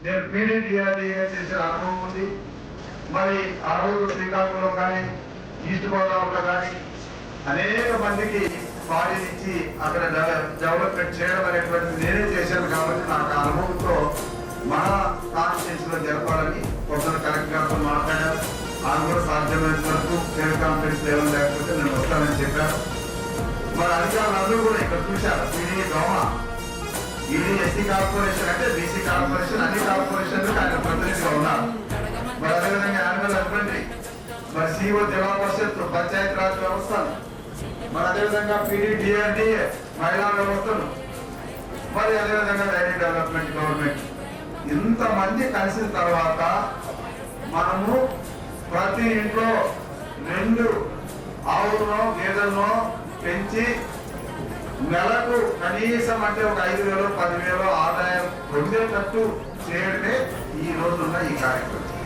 నేను పీడీడీఆర్డీఏ చేసిన అనుభవం ఉంది. మరి ఆ రోజు శ్రీకాకుళం కానీ ఈస్ట్ గోదావరిలో కానీ అనేక మందికి పాడినిచ్చి అక్కడ డెవలప్మెంట్ చేయడం అనేటువంటిది నేనే చేశాను. కాబట్టి నాకు ఆ అనుభవంతో మన కాన్స్టిట్యూన్సీలో జరపాలని ఒకసారి కలెక్టర్ గారితో మాట్లాడారు. ఆయన కూడా సాధ్యమైనంత వరకు స్టేట్ కాన్ఫరెన్స్ లెవెల్ లేకపోతే నేను వస్తానని చెప్పాను. మరి అధికారులందరూ కూడా ఇక్కడ చూశారు. ఇది దోమ, ఇది ఎస్సీ కార్పొరేషన్ అంటే బీసీ కార్పొరేషన్, అన్ని కార్పొరేషన్లు ఆయన ప్రతినిధిగా ఉన్నారు. మరి అదేవిధంగా యానిమల్ హస్బెండరీ, మరి సిఓ జిల్లా పరిషత్, పంచాయతీ రాజ్ వ్యవస్థలు, మరి అదేవిధంగా పీడీడీఆర్డీఏ మహిళా వ్యవస్థలు, మరి అదేవిధంగా డైరీ డెవలప్మెంట్ గవర్నమెంట్, ఇంతమంది కలిసిన తర్వాత మనము ప్రతి ఇంట్లో 2 ఆవులను గేదెలను పెంచి నెలకు కనీసం అంటే ఒక 5,000 10,000 ఆదాయం పొందేటట్టు చేయడమే ఈ రోజున్న ఈ కార్యక్రమం.